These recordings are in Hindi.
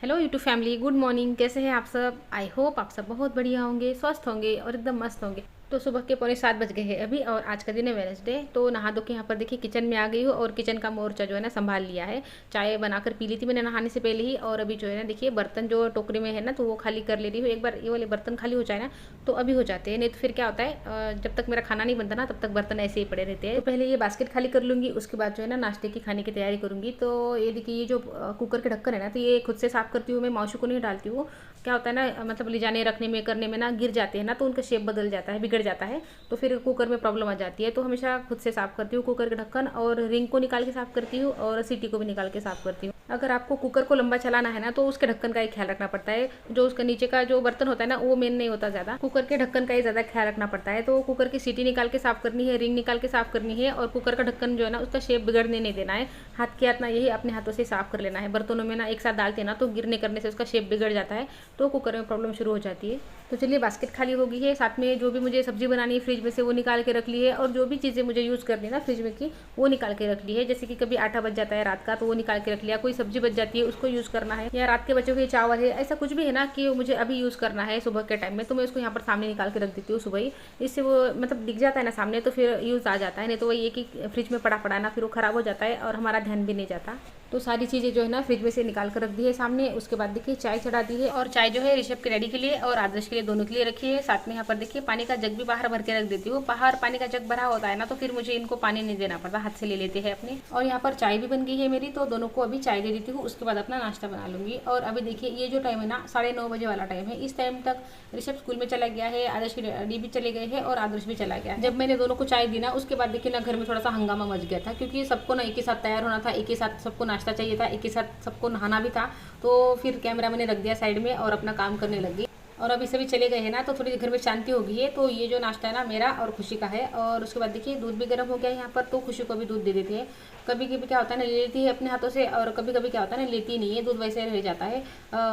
Hello YouTube family, good morning. कैसे हैं आप सब? आई होप आप सब बहुत बढ़िया होंगे, स्वस्थ होंगे और एकदम मस्त होंगे। तो सुबह के 6:45 बज गए हैं अभी, और आज का दिन है वेडनेसडे। तो नहा धो के यहाँ पर देखिए किचन में आ गई हूँ और किचन का मोर्चा जो है ना संभाल लिया है। चाय बनाकर पी ली थी मैंने नहाने से पहले ही, और अभी जो है ना देखिए बर्तन जो टोकरी में है ना तो वो खाली कर ले रही हूँ। एक बार ये वाले बर्तन खाली हो जाए ना तो अभी हो जाते हैं, नहीं तो फिर क्या होता है जब तक मेरा खाना नहीं बनता ना तब तक बर्तन ऐसे ही पड़े रहते हैं। तो पहले ये बास्केट खाली कर लूँगी, उसके बाद जो है ना नाश्ते की खाने की तैयारी करूँगी। तो ये देखिए ये जो कुकर के ढक्कन है ना तो ये खुद से साफ़ करती हूँ मैं, माशू को नहीं डालती हूँ। क्या होता है ना मतलब ले जाने रखने में करने में ना गिर जाते हैं ना तो उनका शेप बदल जाता है, बिगड़ जाता है, तो फिर कुकर में प्रॉब्लम आ जाती है। तो हमेशा खुद से साफ़ करती हूँ कुकर के ढक्कन, और रिंग को निकाल के साफ़ करती हूँ और सीटी को भी निकाल के साफ़ करती हूँ। अगर आपको कुकर को लंबा चलाना है ना तो उसके ढक्कन का ही ख्याल रखना पड़ता है। जो उसका नीचे का जो बर्तन होता है ना वो मेन नहीं होता ज़्यादा, कुकर के ढक्कन का ही ज़्यादा ख्याल रखना पड़ता है। तो कुकर की सीटी निकाल के साफ़ करनी है, रिंग निकाल के साफ़ करनी है, और कुकर का ढक्कन जो है ना उसका शेप बिगड़ने नहीं देना है। हाथ के हाथ ना यही अपने हाथों से साफ़ कर लेना है। बर्तनों में ना एक साथ डालते हैं ना तो गिरने करने से उसका शेप बिगड़ जाता है, तो कुकर में प्रॉब्लम शुरू हो जाती है। तो चलिए बास्केट खाली हो गई है, साथ में जो भी मुझे सब्जी बनानी है फ्रिज में से वो निकाल के रख ली है, और जो भी चीज़ें मुझे यूज़ करनी है ना फ्रिज में की वो निकाल के रख ली है। जैसे कि कभी आटा बच जाता है रात का तो वो निकाल के रख लिया, कोई सब्जी बच जाती है उसको यूज़ करना है, या रात के बचे हुए चावल है, ऐसा कुछ भी है ना कि मुझे अभी यूज़ करना है सुबह के टाइम में, तो मैं उसको यहाँ पर सामने निकाल के रख देती हूँ सुबह ही। इससे वो मतलब दिख जाता है ना सामने तो फिर यूज़ आ जाता है, नहीं तो वही एक ही फ्रिज में पड़ा पड़ा ना फिर वो ख़राब हो जाता है और हमारा ध्यान भी नहीं जाता। तो सारी चीज़ें जो है ना फ्रिज में से निकाल कर रख दी है सामने। उसके बाद देखिए चाय चढ़ा दी है, और चाय जो है ऋषभ के डैडी के लिए और आदर्श के लिए दोनों के लिए रखी है। साथ में यहाँ पर देखिए पानी का जग भी बाहर भर के रख देती हूँ। बाहर पानी का जग भरा होता है ना तो फिर मुझे इनको पानी नहीं देना पड़ता, हाथ से ले लेते हैं अपने। और यहाँ पर चाय भी बन गई है मेरी, तो दोनों को अभी चाय दे देती हूँ, उसके बाद अपना नाश्ता बना लूंगी। और अभी देखिए ये जो टाइम है ना 9:30 बजे वाला टाइम है, इस टाइम तक ऋषभ स्कूल में चला गया है, आदर्श के डैडी भी चले गए हैं और आदर्श भी चला गया है। जब मैंने दोनों को चाय दी ना उसके बाद देखिए ना घर में थोड़ा सा हंगामा मच गया था, क्योंकि सबको ना एक ही साथ तैयार होना था, एक ही साथ सबको नाश्ता चाहिए था, एक ही साथ सबको नहाना भी था। तो फिर कैमरा मैंने रख दिया साइड में और अपना काम करने लगी। और अभी सभी चले गए हैं ना तो थोड़ी घर में शांति हो गई है। तो ये जो नाश्ता है ना मेरा और खुशी का है, और उसके बाद देखिए दूध भी गर्म हो गया है यहाँ पर, तो खुशी को भी दूध दे देते हैं। कभी कभी क्या होता है ना ले लेती है अपने हाथों से, और कभी कभी क्या होता है ना लेती नहीं है, दूध वैसे रह जाता है,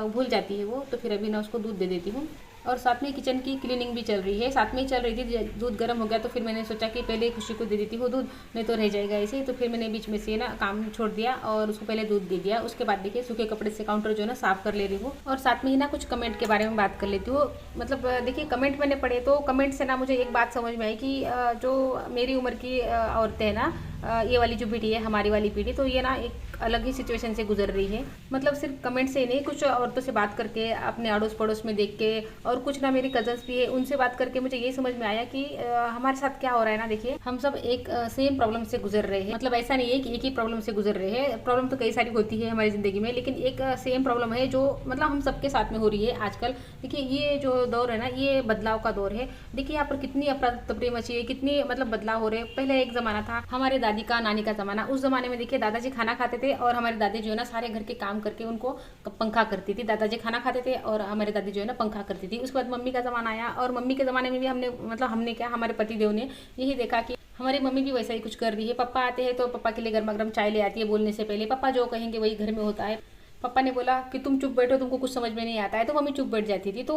भूल जाती है वो, तो फिर अभी ना उसको दूध दे देती हूँ। और साथ में किचन की क्लीनिंग भी चल रही है, साथ में ही चल रही थी। दूध गर्म हो गया तो फिर मैंने सोचा कि पहले खुशी को दे देती हूँ दूध, नहीं तो रह जाएगा ऐसे ही। तो फिर मैंने बीच में से ना काम छोड़ दिया और उसको पहले दूध दे दिया। उसके बाद देखिए सूखे कपड़े से काउंटर जो है ना साफ कर ले रही हूँ, और साथ में ही ना कुछ कमेंट के बारे में बात कर लेती हूँ। मतलब देखिए कमेंट मैंने पढ़े तो कमेंट से ना मुझे एक बात समझ में आई कि जो मेरी उम्र की औरतें हैं ना, ये वाली जो पीढ़ी है हमारी वाली पीढ़ी, तो ये ना एक अलग ही सिचुएशन से गुजर रही है। मतलब सिर्फ कमेंट से ही नहीं, कुछ औरतों से बात करके, अपने अड़ोस पड़ोस में देख के, और कुछ ना मेरी कजन्स भी है उनसे बात करके मुझे ये समझ में आया कि हमारे साथ क्या हो रहा है ना। देखिए हम सब एक सेम प्रॉब्लम से गुजर रहे हैं। मतलब ऐसा नहीं है कि एक ही प्रॉब्लम से गुजर रहे हैं, प्रॉब्लम तो कई सारी होती है हमारी ज़िंदगी में, लेकिन एक सेम प्रॉब्लम है जो मतलब हम सबके साथ में हो रही है आजकल। देखिए ये जो दौर है ना ये बदलाव का दौर है। देखिए यहाँ पर कितनी अफरा तफरी मची है, कितनी मतलब बदलाव हो रहे हैं। पहले एक ज़माना था हमारे दादी का नानी का ज़माना, उस ज़माने में देखिए दादाजी खाना खाते थे और हमारी दादी जो है ना सारे घर के काम करके उनको पंखा करती थी। दादाजी खाना खाते थे और हमारी दादी जो है ना पंखा करती थी। उसके बाद मम्मी का ज़माना आया, और मम्मी के ज़माने में भी हमने क्या, हमारे पतिदेव ने यही देखा कि हमारी मम्मी भी वैसा ही कुछ कर रही है। पापा आते हैं तो पापा के लिए गर्मा गर्म चाय ले आती है, बोलने से पहले पापा जो कहेंगे वही घर में होता है। पापा ने बोला कि तुम चुप बैठो, तुमको कुछ समझ में नहीं आता है, तो मम्मी चुप बैठ जाती थी। तो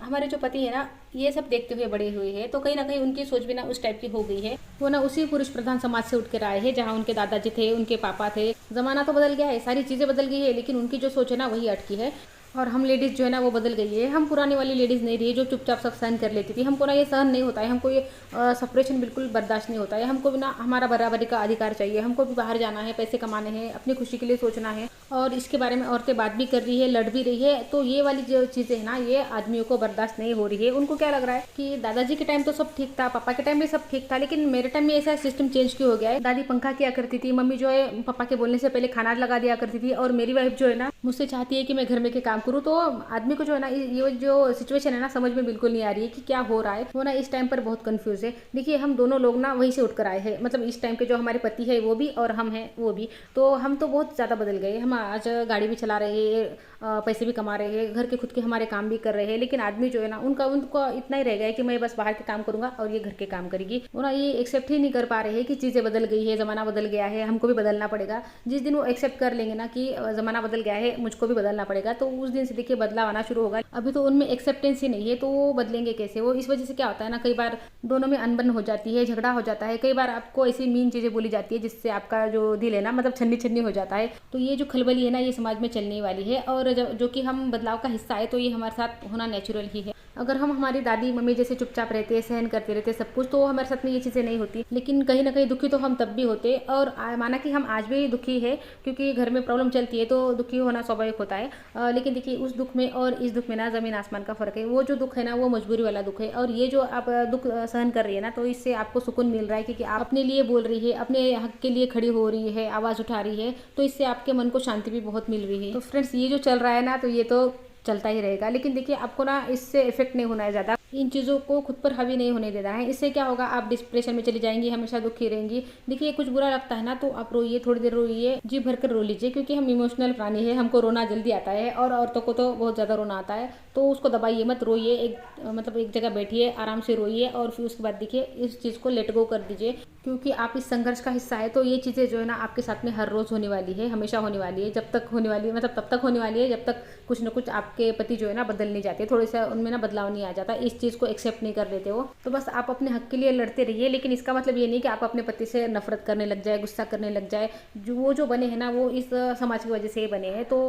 हमारे जो पति है ना ये सब देखते हुए बड़े हुए हैं, तो कहीं ना कहीं उनकी सोच भी ना उस टाइप की हो गई है। वो ना उसी पुरुष प्रधान समाज से उठ कर आए हैं जहाँ उनके दादाजी थे, उनके पापा थे। जमाना तो बदल गया है, सारी चीज़ें बदल गई है, लेकिन उनकी जो सोच है ना वही अटकी है। और हम लेडीज़ जो है ना वो बदल गई है। हम पुरानी वाली लेडीज़ नहीं रही जो चुपचाप सब सहन कर लेती थी। हमको ना ये सहन नहीं होता है, हमको ये सेपरेशन बिल्कुल बर्दाश्त नहीं होता है। हमको भी ना हमारा बराबरी का अधिकार चाहिए, हमको भी बाहर जाना है, पैसे कमाने हैं, अपनी खुशी के लिए सोचना है। और इसके बारे में औरतें बात भी कर रही है, लड़ भी रही है। तो ये वाली जो चीज़ें है ना ये आदमियों को बर्दाश्त नहीं हो रही है। उनको क्या लग रहा है कि दादाजी के टाइम तो सब ठीक था, पापा के टाइम भी सब ठीक था, लेकिन मेरे टाइम में ऐसा सिस्टम चेंज क्यों हो गया है। दादी पंखा किया करती थी, मम्मी जो है पापा के बोलने से पहले खाना लगा दिया करती थी, और मेरी वाइफ जो है ना मुझसे चाहती है कि मैं घर में के काम करूँ। तो आदमी को जो है ना ये जो सिचुएशन है ना समझ में बिल्कुल नहीं आ रही है कि क्या हो रहा है। वो ना इस टाइम पर बहुत कंफ्यूज है। देखिए हम दोनों लोग ना वहीं से उठकर आए हैं, मतलब इस टाइम के जो हमारे पति है वो भी और हम हैं वो भी। तो हम तो बहुत ज़्यादा बदल गए। हम आज गाड़ी भी चला रहे हैं, पैसे भी कमा रहे हैं, घर के खुद के हमारे काम भी कर रहे हैं, लेकिन आदमी जो है ना उनको इतना ही रह गया है कि मैं बस बाहर के काम करूंगा और ये घर के काम करेगी। वो ना ये एक्सेप्ट ही नहीं कर पा रहे हैं कि चीज़ें बदल गई है, ज़माना बदल गया है, हमको भी बदलना पड़ेगा। जिस दिन वो एक्सेप्ट कर लेंगे ना कि ज़माना बदल गया है, है मुझको भी बदलना पड़ेगा। तो उस दिन से देखिए बदलाव आना शुरू होगा। अभी तो उनमें एक्सेप्टेंस ही नहीं है, तो वो बदलेंगे कैसे? वो इस वजह से क्या होता है ना, कई बार दोनों में अनबन हो जाती है, झगड़ा हो जाता है, कई बार आपको ऐसी मीन चीज़ें बोली जाती है जिससे आपका जो दिल है ना मतलब छन्नी छन्नी हो जाता है। तो ये जो खलबली है ना ये समाज में चलने वाली है, और जो कि हम बदलाव का हिस्सा है, तो ये हमारे साथ होना नेचुरल ही है। अगर हम हमारी दादी मम्मी जैसे चुपचाप रहते, सहन करते रहते सब कुछ, तो हमारे साथ में ये चीज़ें नहीं होती। लेकिन कहीं ना कहीं दुखी तो हम तब भी होते, और माना कि हम आज भी दुखी है क्योंकि घर में प्रॉब्लम चलती है, तो दुखी होना स्वाभाविक होता है। लेकिन देखिए उस दुख में और इस दुख में ना ज़मीन आसमान का फ़र्क है। वो जो दुख है ना वो मजबूरी वाला दुख है, और ये जो आप दुख सहन कर रही है ना, तो इससे आपको सुकून मिल रहा है क्योंकि आप अपने लिए बोल रही है, अपने हक के लिए खड़ी हो रही है, आवाज़ उठा रही है, तो इससे आपके मन को शांति भी बहुत मिल रही है। तो फ्रेंड्स ये जो चल रहा है ना, तो ये तो चलता ही रहेगा, लेकिन देखिए आपको ना इससे इफेक्ट नहीं होना है ज़्यादा, इन चीज़ों को खुद पर हावी नहीं होने देना है। इससे क्या होगा, आप डिप्रेशन में चली जाएंगी, हमेशा दुखी रहेंगी। देखिए कुछ बुरा लगता है ना तो आप रोइए, थोड़ी देर रोइए, जी भर कर रो लीजिए, क्योंकि हम इमोशनल प्राणी है, हमको रोना जल्दी आता है, और औरतों को तो बहुत ज़्यादा रोना आता है। तो उसको दबाइए मत, रोइए, एक जगह बैठिए, आराम से रोइए, और फिर उसके बाद देखिए इस चीज़ को लेट गो कर दीजिए, क्योंकि आप इस संघर्ष का हिस्सा है। तो ये चीज़ें जो है ना आपके साथ में हर रोज़ होने वाली है, हमेशा होने वाली है, जब तक होने वाली है, मतलब तब तक होने वाली है जब तक कुछ ना कुछ आपके पति जो है ना बदल नहीं जाते, थोड़े सा उनमें ना बदलाव नहीं आ जाता, इस चीज़ को एक्सेप्ट नहीं कर लेते हो। तो बस आप अपने हक के लिए लड़ते रहिए, लेकिन इसका मतलब ये नहीं कि आप अपने पति से नफरत करने लग जाए, गुस्सा करने लग जाए। जो बने हैं ना वो इस समाज की वजह से ही बने हैं। तो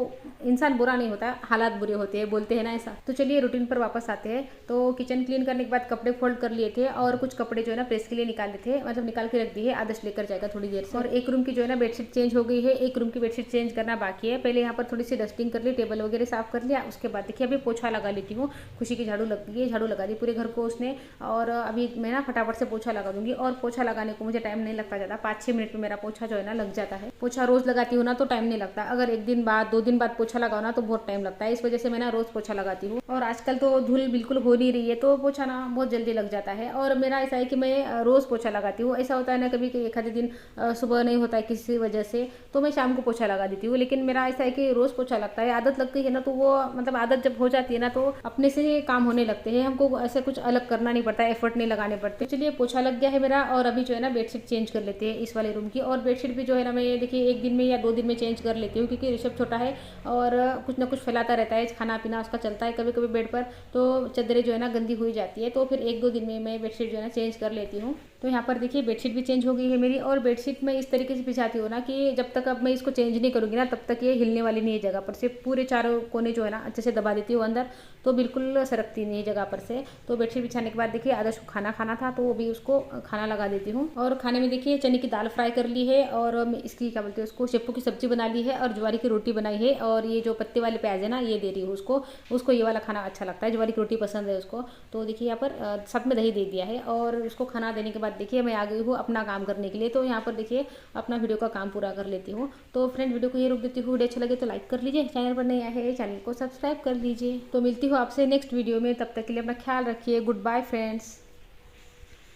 इंसान बुरा नहीं होता, हालात बुरे होते हैं, बोलते हैं ना ऐसा। तो चलिए रूटीन पर वापस आते हैं। तो किचन क्लीन करने के बाद कपड़े फोल्ड कर लिए थे, और कुछ कपड़े जो है ना प्रेस के लिए निकाले थे, मतलब निकाल के रख दिए, आदर्श लेकर जाएगा थोड़ी देर से। और एक रूम की जो है ना बेडशीट चेंज हो गई है, एक रूम की बेडशीट चेंज करना बाकी है। पहले यहाँ पर थोड़ी सी डस्टिंग कर ली, टेबल वगैरह साफ कर लिया, उसके बाद देखिए अभी पोछा लगा लेती हूँ। खुशी की झाड़ू लग गई है, झाड़ू लगा दी पूरे घर को उसने, और अभी मैं ना फटाफट से पोछा लगा दूंगी। और पोछा लगाने को मुझे टाइम नहीं लगता ज़्यादा, 5-6 मिनट में मेरा पोछा जो है ना लग जाता है। पोछा रोज लगाती हूँ ना तो टाइम नहीं लगता, अगर एक दिन बाद 2 दिन बाद पोछा लगाओ ना तो बहुत टाइम लगता है। इस वजह से मैं ना रोज पोछा लगाती हूँ, और आजकल तो धूल बिल्कुल हो नहीं रही है, तो पोछा ना बहुत जल्दी लग जाता है। और मेरा ऐसा है कि मैं रोज पोछा लगाती हूँ। ऐसा होता है ना कभी कि एक आधे दिन सुबह नहीं होता है किसी वजह से, तो मैं शाम को पोछा लगा देती हूँ। लेकिन मेरा ऐसा है कि रोज पोछा लगता है, आदत लग गई है ना, तो वो मतलब आदत जब हो जाती है ना तो अपने से काम होने लगते हैं, हमको ऐसे कुछ अलग करना नहीं पड़ता, एफर्ट नहीं लगाने पड़ते। चलिए पोछा लग गया है मेरा, और अभी जो है ना बेडशीट चेंज कर लेते हैं इस वाले रूम की। और बेडशीट भी जो है ना मैं देखिए 1 दिन में या 2 दिन में चेंज कर लेती हूँ, क्योंकि ऋषभ छोटा है और कुछ ना कुछ फैलाता रहता है, खाना पीना उसका चलता है कभी कभी बेड पर, तो चादरें जो है ना गंदी हुई जाती है। तो फिर 1-2 दिन में मैं बेडशीट जो है ना चेंज कर लेती हूँ। तो यहाँ पर देखिए बेडशीट भी चेंज हो गई है मेरी, और बेडशीट मैं इस तरीके से बिछाती हूँ ना कि जब तक अब मैं इसको चेंज नहीं करूँगी ना तब तक ये हिलने वाली नहीं है जगह पर से। पूरे चारों कोने जो है ना अच्छे से दबा देती हूँ अंदर, तो बिल्कुल सरकती नहीं है जगह पर से। तो बेडशीट बिछाने के बाद देखिए आदर्श को खाना खाना था, तो वो भी उसको खाना लगा देती हूँ। और खाने में देखिए चने की दाल फ्राई कर ली है, और इसकी क्या बोलते हैं उसको, शेपू की सब्जी बना ली है, और ज्वारी की रोटी बनाई है। और ये जो पत्ते वाले प्याज है ना ये दे रही हूँ उसको ये वाला खाना अच्छा लगता है, ज्वारी की रोटी पसंद है उसको। तो देखिए यहाँ पर साथ में दही दे दिया है, और उसको खाना देने के बाद देखिए मैं आ गई हूँ अपना काम करने के लिए। तो यहाँ पर देखिए अपना वीडियो का काम पूरा कर लेती हूँ। तो फ्रेंड वीडियो को ये रोक देती हूँ, वीडियो अच्छा लगे तो लाइक कर लीजिए, चैनल पर नए आए हैं चैनल को सब्सक्राइब कर लीजिए। तो मिलती हूँ आपसे नेक्स्ट वीडियो में, तब तक के लिए अपना ख्याल रखिए। Goodbye friends.